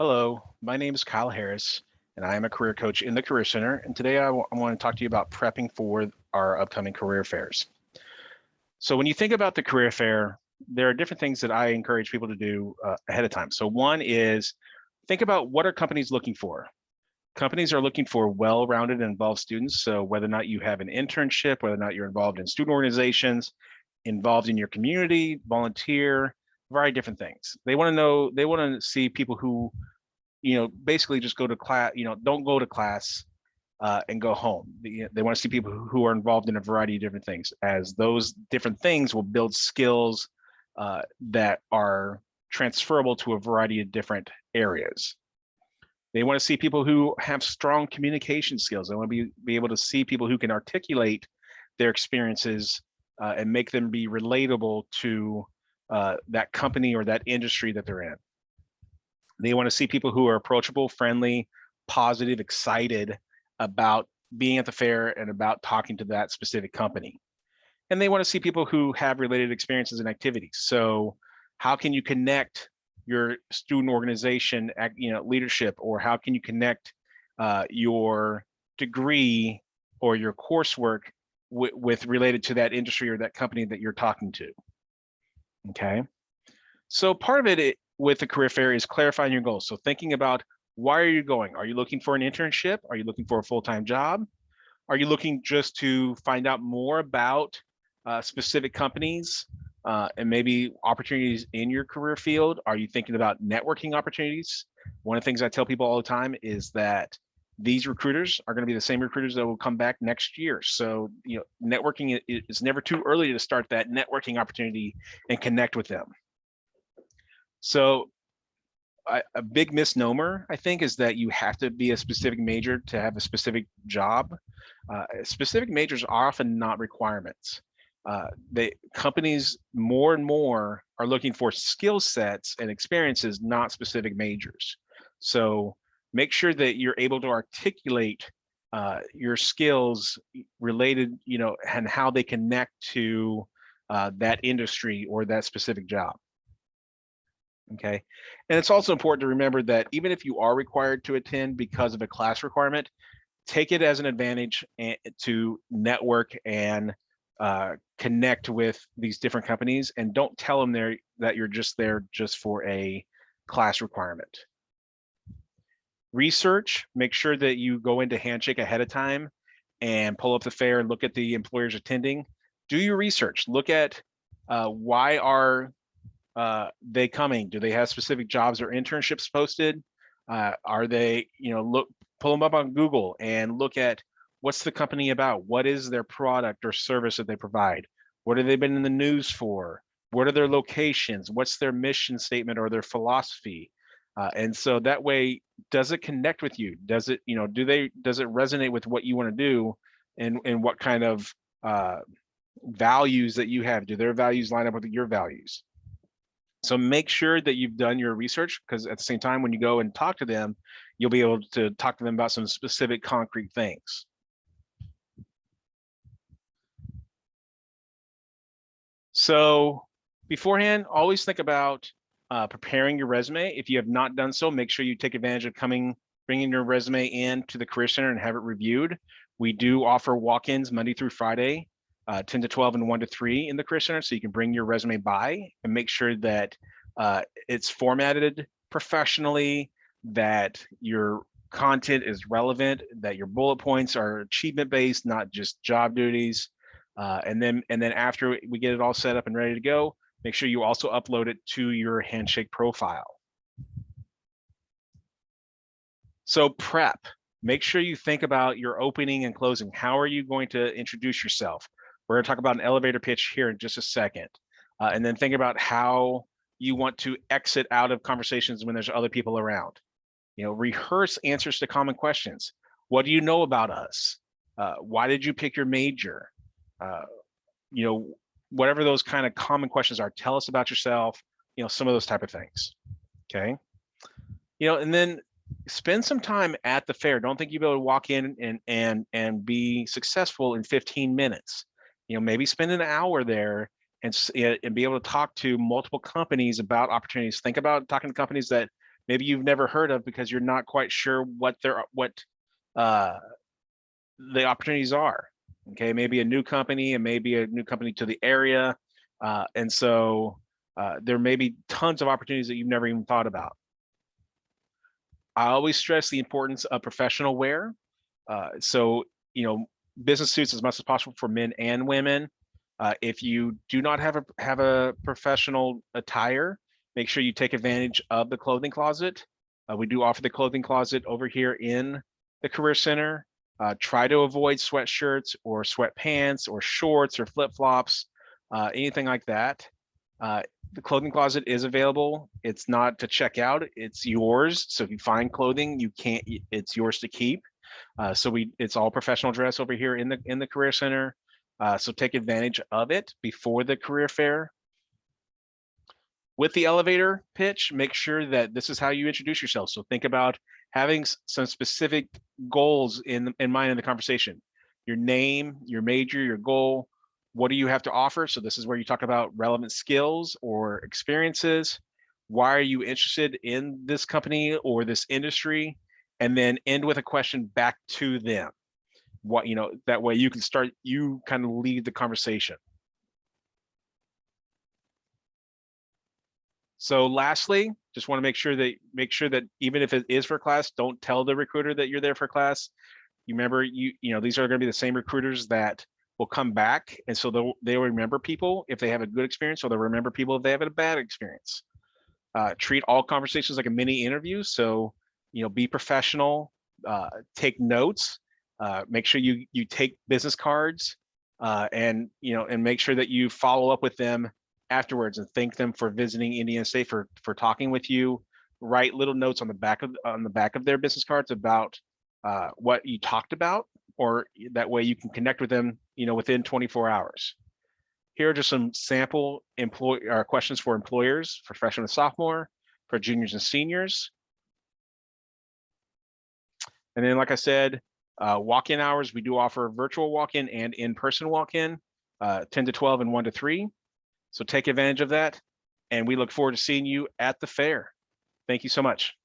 Hello, my name is Kyle Harris, and I am a career coach in the Career Center. And today I want to talk to you about prepping for our upcoming career fairs. So, when you think about the career fair, there are different things that I encourage people to do ahead of time. So, one is think about what are companies looking for. Companies are looking for well-rounded and involved students. So, whether or not you have an internship, whether or not you're involved in student organizations, involved in your community, volunteer, a variety of different things. They want to know, they want to see people who basically just go to class, don't go to class and go home. They want to see people who are involved in a variety of different things, as those different things will build skills that are transferable to a variety of different areas. They want to see people who have strong communication skills. They want to be able to see people who can articulate their experiences and make them be relatable to that company or that industry that they're in. They want to see people who are approachable, friendly, positive, excited about being at the fair and about talking to that specific company. And they want to see people who have related experiences and activities. So how can you connect your student organization, leadership, or how can you connect your degree or your coursework with related to that industry or that company that you're talking to? Okay. So part of it with the career fair is clarifying your goals. So thinking about, why are you going? Are you looking for an internship? Are you looking for a full-time job? Are you looking just to find out more about specific companies and maybe opportunities in your career field? Are you thinking about networking opportunities? One of the things I tell people all the time is that these recruiters are going to be the same recruiters that will come back next year. So, networking, it's never too early to start that networking opportunity and connect with them. So a big misnomer, I think, is that you have to be a specific major to have a specific job. Specific majors are often not requirements. Companies more and more are looking for skill sets and experiences, not specific majors. So make sure that you're able to articulate your skills related, and how they connect to that industry or that specific job. Okay. And it's also important to remember that even if you are required to attend because of a class requirement, take it as an advantage to network and connect with these different companies, and don't tell them that you're just there just for a class requirement. Research, make sure that you go into Handshake ahead of time and pull up the fair and look at the employers attending. Do your research. Look at why are they coming? Do they have specific jobs or internships posted? Are they, pull them up on Google and look at what's the company about? What is their product or service that they provide? What have they been in the news for? What are their locations? What's their mission statement or their philosophy? And so that way, does it connect with you? Does it, does it resonate with what you want to do, and what kind of values that you have? Do their values line up with your values? So make sure that you've done your research, because at the same time, when you go and talk to them, you'll be able to talk to them about some specific concrete things. So beforehand, always think about preparing your resume. If you have not done so, make sure you take advantage of bringing your resume in to the Career Center and have it reviewed. We do offer walk-ins Monday through Friday, 10 to 12 and 1 to 3 in the Career Center. So you can bring your resume by and make sure that it's formatted professionally, that your content is relevant, that your bullet points are achievement-based, not just job duties. And then after we get it all set up and ready to go, make sure you also upload it to your Handshake profile. So prep, make sure you think about your opening and closing. How are you going to introduce yourself? We're going to talk about an elevator pitch here in just a second. And then think about how you want to exit out of conversations when there's other people around. Rehearse answers to common questions. What do you know about us? Why did you pick your major? Whatever those kind of common questions are, tell us about yourself, some of those type of things. Okay. And then spend some time at the fair. Don't think you'll be able to walk in and be successful in 15 minutes. Maybe spend an hour there and be able to talk to multiple companies about opportunities. Think about talking to companies that maybe you've never heard of because you're not quite sure what uh, the opportunities are. Okay, maybe a new company and maybe a new company to the area. And so there may be tons of opportunities that you've never even thought about. I always stress the importance of professional wear. So, business suits as much as possible for men and women. If you do not have a professional attire, make sure you take advantage of the clothing closet. We do offer the clothing closet over here in the Career Center. Try to avoid sweatshirts or sweatpants or shorts or flip-flops, anything like that. The clothing closet is available. It's not to check out, it's yours. So if you find clothing, it's yours to keep. It's all professional dress over here in the Career Center. So take advantage of it before the career fair. With the elevator pitch, make sure that this is how you introduce yourself. So think about having some specific goals in mind in the conversation. Your name, your major, your goal. What do you have to offer? So this is where you talk about relevant skills or experiences. Why are you interested in this company or this industry? And then end with a question back to them. That way you kind of lead the conversation. So lastly, just want to make sure that even if it is for class, don't tell the recruiter that you're there for class. You remember, these are going to be the same recruiters that will come back, and so they'll remember people if they have a good experience, or they'll remember people if they have a bad experience. Treat all conversations like a mini interview. So, be professional, take notes, make sure you take business cards, and make sure that you follow up with them afterwards and thank them for visiting Indiana State, for talking with you. Write little notes on the back of their business cards about what you talked about, or that way you can connect with them, within 24 hours. Here are just some sample questions for employers, for freshmen and sophomore, for juniors and seniors. And then, like I said, walk-in hours, we do offer virtual walk-in and in-person walk-in, 10 to 12 and 1 to 3. So take advantage of that. And we look forward to seeing you at the fair. Thank you so much.